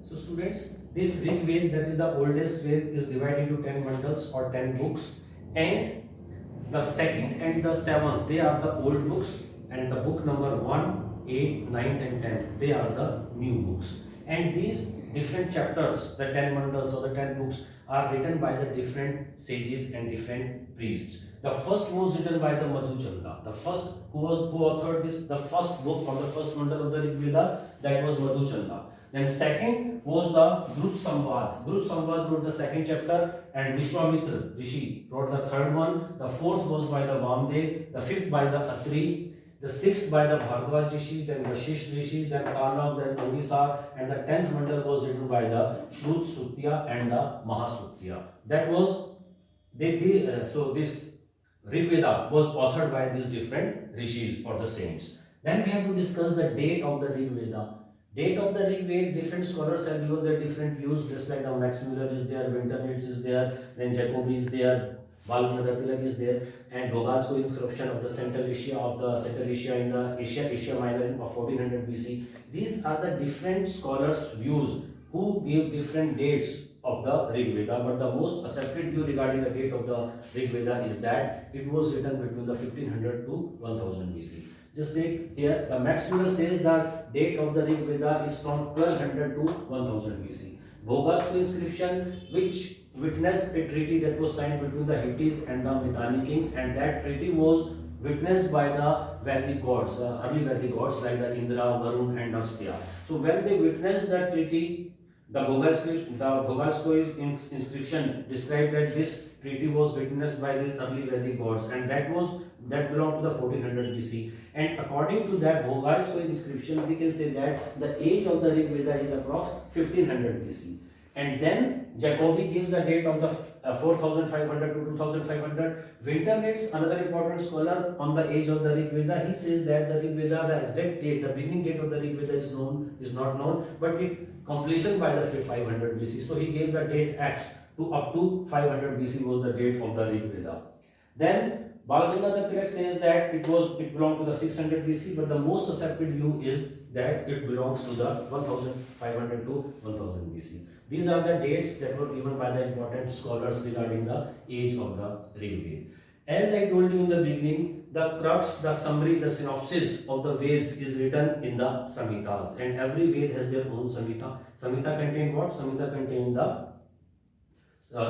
So students, this Rig Veda, that is the oldest Ved, is divided into 10 mandals or 10 books, and the second and the seventh, they are the old books, and the book number 1, 8, 9th and 10th, they are the new books. And these different chapters, the 10 mandals or the 10 books, are written by the different sages and different priests. The first was written by the Madhu Chanda. The first who authored this, the first book or the first mandal of the Rig Veda, that was Madhu Chanda. Then second was the Drut Samvad. Drut Samvad wrote the second chapter, and Vishwamitra Rishi wrote the third one. The fourth was by the Vamdev, the fifth by the Atri, the sixth by the Bhardwaj Rishi, then Vashisht Rishi, then Kanav, then Angisar, and the 10th mandal was written by the Shrut Sutya and the Mahasutya. That was, so this Rig Veda was authored by these different rishis or the saints. Then we have to discuss the date of the Rig Veda. Date of the Rig Veda, different scholars have given their different views, just like Max Muller is there, Winternitz is there, then Jacobi is there, Balgangadhar Tilak is there, and Bogasko inscription of the Central Asia in the Asia Minor of 1400 BC. These are the different scholars' views who give different dates of the Rig Veda, but the most accepted view regarding the date of the Rig Veda is that it was written between the 1500 to 1000 BC. Just take here, the Max Muller says that date of the Rig Veda is from 1200 to 1000 BC. Bogasko inscription, which witnessed a treaty that was signed between the Hittites and the Mitanni kings, and that treaty was witnessed by the Vedic gods, early Vedic gods like the Indra, Varun and Astya. So when they witnessed that treaty, the Bogasko inscription described that this treaty was witnessed by these early Vedic gods, and that belonged to the 1400 BC. And according to that Bogasko inscription, we can say that the age of the Rig Veda is approx 1500 BC. And then Jacobi gives the date of the 4500 to 2500. Winternitz, another important scholar on the age of the Rig Veda, he says that the Rig Veda, the exact date, the beginning date of the Rig Veda is not known, but it completion by the 500 BC. So he gave the date X to up to 500 BC was the date of the Rig Veda. Then Balgangadhar Tilak says that it belonged to the 600 BC, but the most accepted view is that it belongs to the 1500 to 1000 BC. These are the dates that were given by the important scholars regarding the age of the Rig Veda. As I told you in the beginning, the crux, the summary, the synopsis of the Vedas is written in the Samhitas, and every Ved has their own Samhita. Samhita contain what? Samhita contain the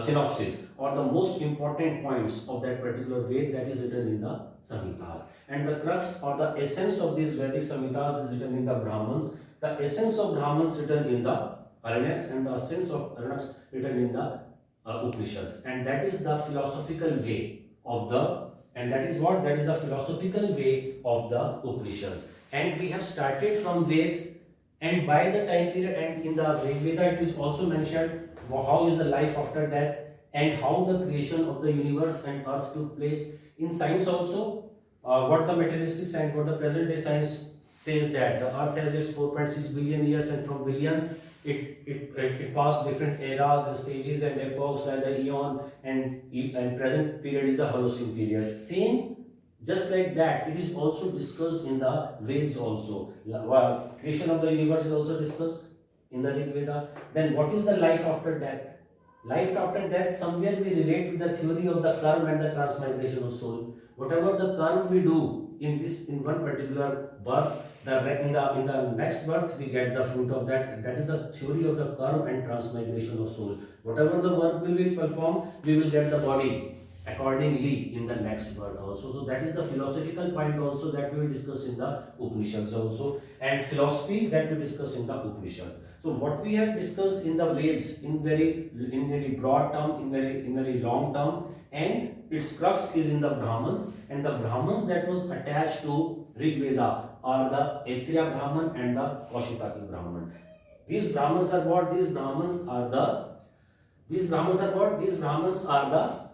synopsis or the most important points of that particular Ved that is written in the Samhitas. And the crux or the essence of these Vedic Samhitas is written in the Brahmans. The essence of Brahmans written in the Aranyaks, and the essence of Aranyaks written in the Upanishads. And that is the philosophical way of the, and that is what? That is the philosophical way of the Upanishads. And we have started from Vedas, and by the time period, and in the Rig Veda it is also mentioned how is the life after death and how the creation of the universe and earth took place. In science also, what the materialistic science, what the present day science says that the earth has its 4.6 billion years, and from billions it passed different eras and stages and epochs like the Eon, and present period is the Holocene period. Same, just like that, it is also discussed in the Vedas also. Creation of the universe is also discussed in the Rig Veda. Then what is the life after death? Life after death, somewhere we relate with the theory of the karma and the transmigration of soul. Whatever the karma we do in one particular birth, in the next birth we get the fruit of that. That is the theory of the karma and transmigration of soul. Whatever the work we will perform, we will get the body accordingly in the next birth also. So that is the philosophical point also that we will discuss in the Upanishads also, and philosophy that we discuss in the Upanishads. So what we have discussed in the Vedas in very broad term, in very long term, and its crux is in the Brahmans, and the Brahmans that was attached to Rig Veda are the Aittiriya Brahman and the Kaushitaki Brahman. These Brahmans are what? These Brahmans are the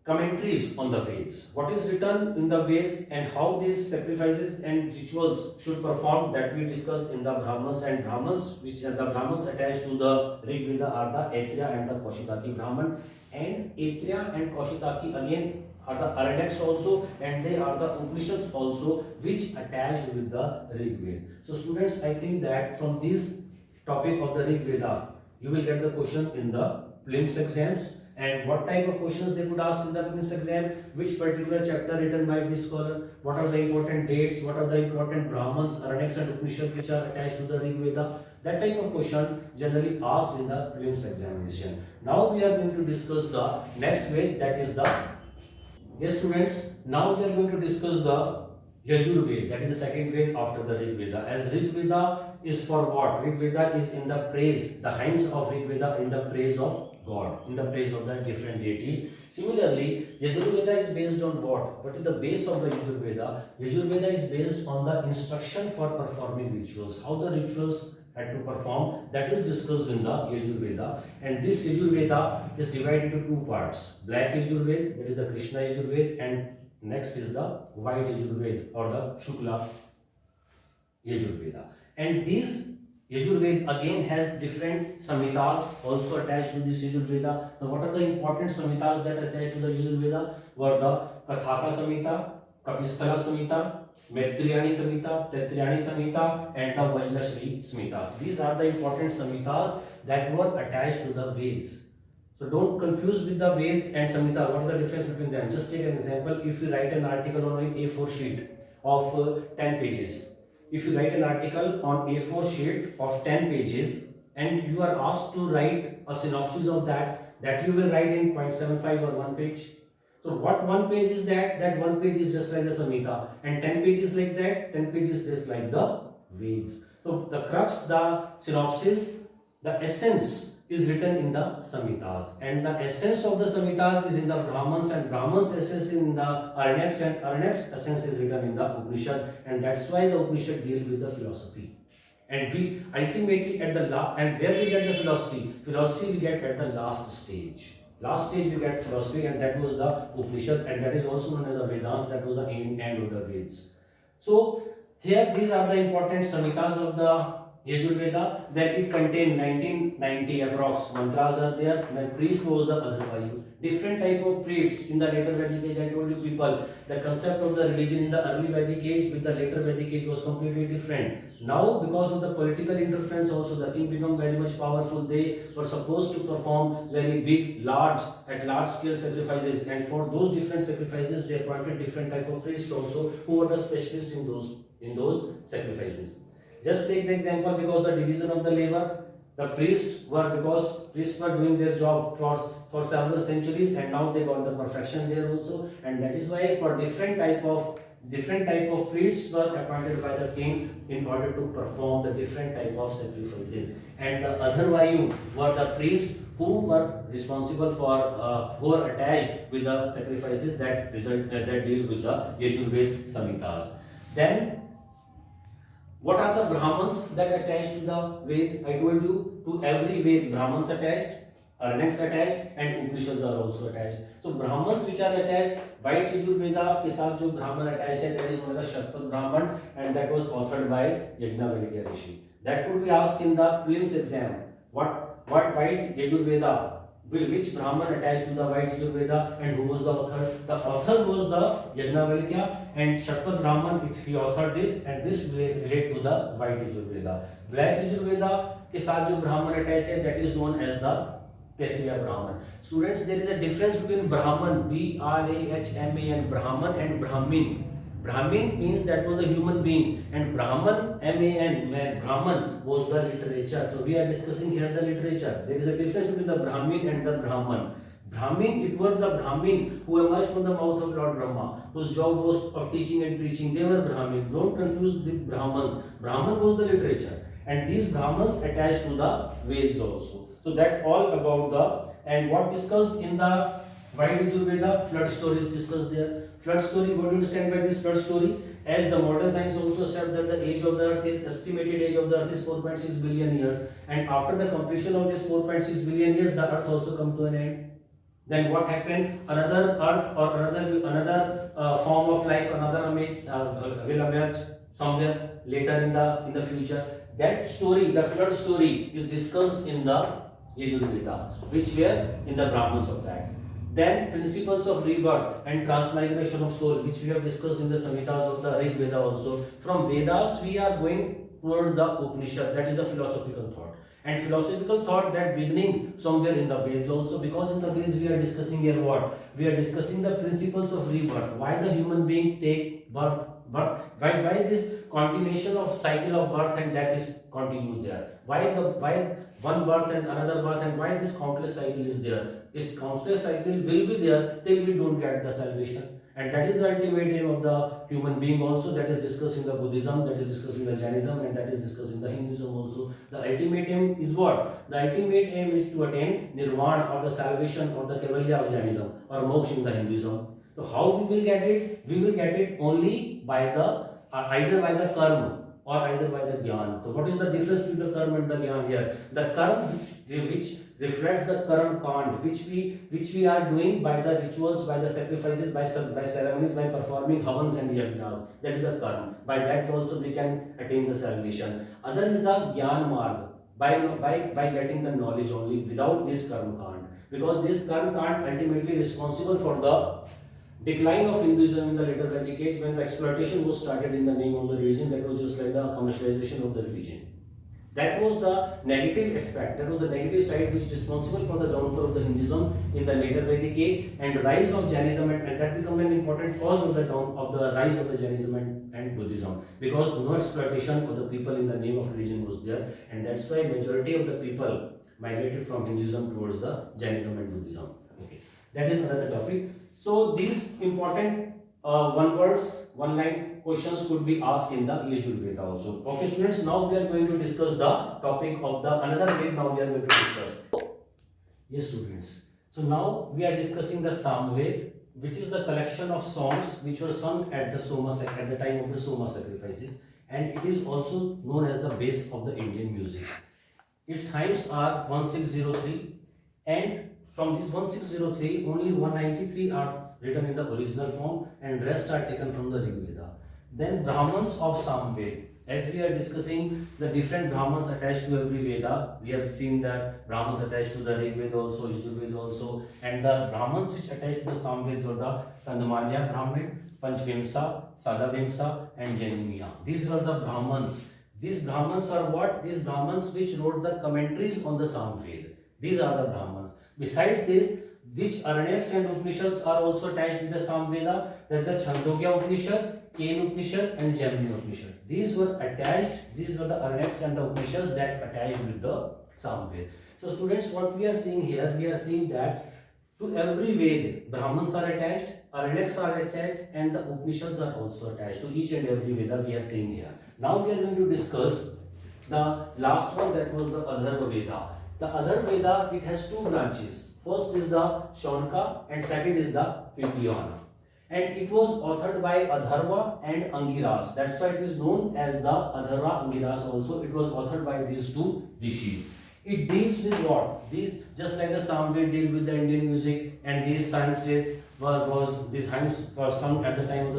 commentaries on the Vedas. What is written in the Vedas and how these sacrifices and rituals should perform, that we discussed in the Brahmans. And Brahmans, which are the Brahmans attached to the Rig Veda, are the Aittiriya and the Kaushitaki Brahman. And Aittiriya and Kaushitaki again are the Aranyaks also, and they are the Upanishads also, which attached with the Rig Veda. So students, I think that from these topic of the Rig Veda. You will get the question in the prelims exams. And what type of questions they could ask in the prelims exam? Which particular chapter written by which scholar? What are the important dates? What are the important Brahmans, Aranyaks and Upanishads which are attached to the Rig Veda? That type of question generally asked in the prelims examination. Now we are going to discuss the next Ved, that is the... Yes students, now we are going to discuss the Yajur Ved, that is the second Ved after the Rig Veda. As Rig Veda is for what? Rig Veda is in the praise, the hymns of Rig Veda in the praise of God, in the praise of the different deities. Similarly, Yajur Veda is based on what? What is the base of the Yajur Veda? Yajur Veda is based on the instruction for performing rituals, how the rituals had to perform, that is discussed in the Yajur Veda. And this Yajur Veda is divided into two parts: Black Yajur Veda, that is the Krishna Yajur Veda, and next is the White Yajur Veda or the Shukla Yajur Veda. And these Yajur Veda again has different samhitas also attached to this Yajur Veda. So what are the important samhitas that are attached to the Yajur Veda? Were the Kathaka Samhita, Kapisthala Samhita, Maitrayani Samhita, Taittiriani Samhita, and the Vajrashri Samhitas. These are the important samhitas that were attached to the Vedas. So don't confuse with the Vedas and Samhita. What is the difference between them? Just take an example. If you write an article on an A4 sheet of 10 pages, if you write an article on A4 sheet of 10 pages and you are asked to write a synopsis of that you will write in 0.75 or 1 page. So what 1 page is that? That 1 page is just like the Samhita, and 10 pages like that, 10 pages just like the Vedas. So the crux, the synopsis, the essence is written in the Samhitas, and the essence of the Samhitas is in the Brahmans, and Brahmans essence in the Aranyaks, and Aranyaks essence is written in the Upanishad, and that's why the Upanishad deal with the philosophy. And we ultimately at the and where we get the philosophy? Philosophy we get at the last stage. Last stage we get philosophy, and that was the Upanishad, and that is also known as the Vedanta, that was the end of the Vedas. So here these are the important Samhitas of the Yajur Veda. Then it contained 1990 approx mantras are there. Then priest was the Adharvayu. Different type of priests in the later Vedic age. I told you people, the concept of the religion in the early Vedic age with the later Vedic age was completely different. Now because of the political interference also, the king became very much powerful. They were supposed to perform very big, large scale sacrifices, and for those different sacrifices they appointed different type of priests also who were the specialists in those sacrifices. Just take the example, because the division of the labor, the priests were doing their job for several centuries, and now they got the perfection there also, and that is why for different type of priests were appointed by the kings in order to perform the different type of sacrifices. And the Adharvayu were the priests who were responsible for who were attached with the sacrifices that deal with the Yajur Veda Samhitas. Then what are the Brahmans that attached to the Ved? I told you, to every Ved Brahmans attached, Aranyaks attached, and Upanishads are also attached. So Brahmans which are attached, White Yajur Veda के साथ जो Brahman attached है, that is known as Shatpat Brahman, and that was authored by Yajnavalkya Rishi. That could be asked in the prelims exam. What White Yajur Veda? Which Brahman attached to the White Yajur Veda, and who was the author? The author was the Yajnavalkya, and Shatpat Brahman, he authored this, and this relate to the White Yajur Veda. Black Yajur Veda के साथ जो Brahman attached है, that is known as the Kshatriya Brahman. Students, there is a difference between Brahman, Brahman, Brahman, and Brahmin. Brahmin means that was a human being, and Brahman, Brahman was the literature. So we are discussing here the literature. There is a difference between the Brahmin and the Brahman. Brahmin, it was the Brahmin who emerged from the mouth of Lord Brahma, whose job was of teaching and preaching. They were Brahmin. Don't confuse with Brahmans. Brahman was the literature, and these Brahmans attached to the Vedas also. So that all about the, and what discussed in the White Yajur Veda, flood story is discussed there. Flood story, what do you understand by this flood story? As the modern science also accept that the age of the earth is, estimated age of the earth is 4.6 billion years, and after the completion of this 4.6 billion years, the earth also come to an end. Then what happened? Another earth or another form of life, another image will emerge somewhere later in the future. That story, the flood story, is discussed in the Yajur Veda, which were in the Brahmans of that. Then principles of rebirth and transmigration of soul, which we have discussed in the Samhitas of the Rig Veda also. From Vedas we are going toward the Upanishad, that is the philosophical thought. And philosophical thought that beginning somewhere in the Veds also, because in the Veds we are discussing here what? We are discussing the principles of rebirth. Why the human being take birth, why this continuation of cycle of birth and death is continued there? Why one birth and another birth, and why this countless cycle is there? This countless cycle will be there till we don't get the salvation. And that is the ultimate aim of the human being also, that is discussed in the Buddhism, that is discussed in the Jainism, and that is discussed in the Hinduism also. The ultimate aim is what? The ultimate aim is to attain nirvana, or the salvation, or the kaivalya of Jainism, or moksha in the Hinduism. So how we will get it? We will get it only by the either by the karma or either by the jnana. So what is the difference between the karma and the jnana here? The karma which reflects the karma kand, which we are doing by the rituals, by the sacrifices, by ceremonies, by performing havans and yajnas. That is the karma. By that also we can attain the salvation. Other is the jnana marg, by getting the knowledge only without this karma kand. Because this karma kand ultimately responsible for the decline of Hinduism in the later Vedic age, when the exploitation was started in the name of the religion. That was just like the commercialization of the religion. That was the negative aspect, that was the negative side which is responsible for the downfall of the Hinduism in the later Vedic age and rise of Jainism, and that becomes an important cause of the rise of the Jainism and Buddhism, because no exploitation of the people in the name of religion was there, and that's why majority of the people migrated from Hinduism towards the Jainism and Buddhism. Okay, that is another topic. So these important one line questions could be asked in the Yajurveda also. Okay students, now we are going to discuss the topic of the another Ved. Now we are going to discuss. Yes students. So now we are discussing the Samved, which is the collection of songs which were sung at the time of the Soma sacrifices, and it is also known as the base of the Indian music. Its hymns are 1603, and from this 1603, only 193 are written in the original form, and rest are taken from the Rig Veda. Then Brahmans of Samved. As we are discussing the different Brahmans attached to every Veda, we have seen that Brahmans attached to the Rig Veda also, Yajurveda also, and the Brahmans which attached to the Samveds were the Kandamalya Brahmin, Panchvimsa, Sadavimsa, and Janimiya. These were the Brahmans. These Brahmans are what? These Brahmans which wrote the commentaries on the Samved. These are the Brahmans. Besides this, which Aranyaks and Upanishads are also attached with the Samveda, that the Chandogya Upanishad, Ken Upanishad, and Jaimini Upanishad. These were attached, these were the Aranyaks and the Upanishads that attached with the Samveda. So students, what we are seeing here, we are seeing that to every Ved, Brahmans are attached, Aranyaks are attached, and the Upanishads are also attached. To each and every Veda we are seeing here. Now we are going to discuss the last one, that was the Atharva Veda. The Atharva Veda, it has two branches. First is the Shaunaka and second is the Pipiyana. And it was authored by Atharva and Angiras. That's why it is known as the Atharva Angiras also. It was authored by these two rishis. It deals with what? These, just like the Samved deal with the Indian music, and these hymns these hymns were sung at the time of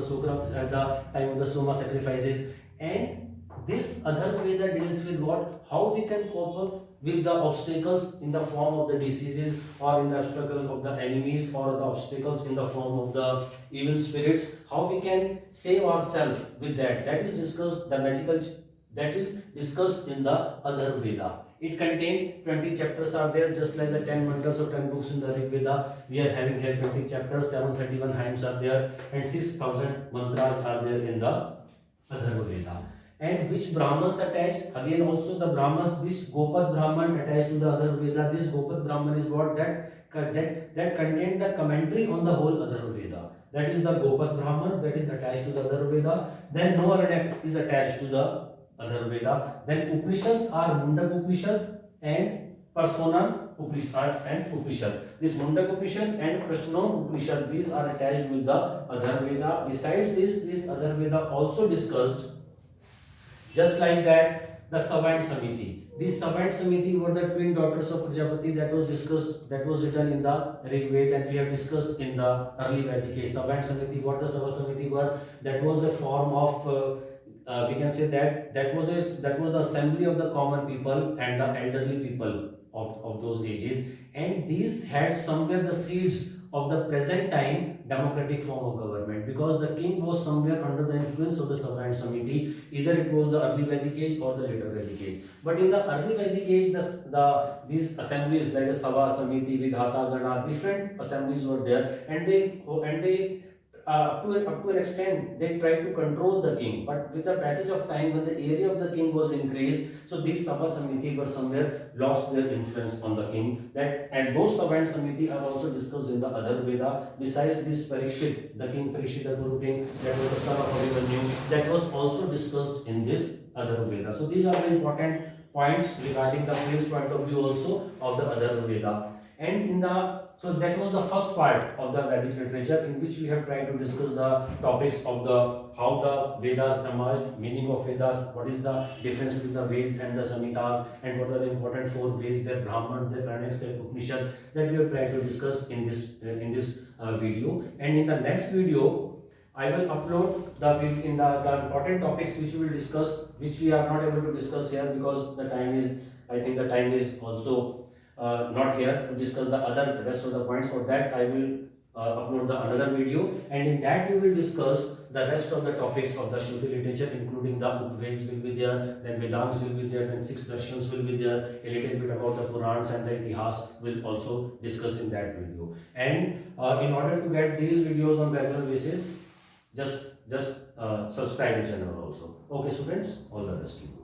the Soma sacrifices. And this Atharva Veda deals with what? How we can cope up with the obstacles in the form of the diseases, or in the obstacles of the enemies, or the obstacles in the form of the evil spirits. How we can save ourselves with that. That is discussed, that is discussed in the Atharva Veda. It contains 20 chapters are there, just like the 10 mantras or 10 books in the Rig Veda. We are having here 20 chapters, 731 hymns are there, and 6,000 mantras are there in the Atharva Veda. And which Brahmans attached? Again also the Brahmans, this Gopat Brahman attached to the Atharva Veda. This Gopat Brahman is what? That contained the commentary on the whole Atharva Veda. That is the Gopat Brahman that is attached to the Atharva Veda. Then no Aranyak is attached to the Atharva Veda. Then Upanishads are Mundak Upanishad and Parsonan Upanishad. This Mundak Upanishad and Prashnon Upanishad, these are attached with the Atharva Veda. Besides this Atharva Veda also discussed, just like that, the Savant Samiti. These Savant Samiti were the twin daughters of Prajapati that was discussed, that was written in the Rig Veda, and we have discussed in the early Vedic age. Savant Samiti, what the Savant Samiti were, that was a form of we can say that was the assembly of the common people and the elderly people of those ages, and these had somewhere the seeds of the present time democratic form of government, because the king was somewhere under the influence of the Sabha and Samiti. Either it was the early Vedic age or the later Vedic age. But in the early Vedic age, these assemblies like the Sabha, Samiti, Vidhata, Gana, different assemblies were there, and they up to an extent they tried to control the king. But with the passage of time, when the area of the king was increased, so these Sabha Samiti were somewhere lost their influence on the king. That and those Sabha and Samiti are also discussed in the other Veda. Besides this Parikshit, the king Parikshit, the Guru king, that was the son of Abhimanyu, that was also discussed in this other Veda. So these are the important points regarding the Philip's point of view also of the other Veda. And in the so that was the first part of the Vedic literature, in which we have tried to discuss the topics of the how the Vedas emerged, meaning of Vedas, what is the difference between the Veds and the Samhitas, and what are the important four Veds, their Brahman, their Puranas, their Upanishad, that we have tried to discuss in this video. And in the next video, I will upload the important topics which we will discuss, which we are not able to discuss here because the time is, I think the time is also not here to discuss the other rest of the points. For that I will upload the another video, and in that we will discuss the rest of the topics of the Shruti literature, including the Upaveds will be there, then Vedants will be there, then 6 darshans will be there, a little bit about the Purans and the Itihas will also discuss in that video. And in order to get these videos on regular basis, just subscribe the channel also. Okay students, all the best to you.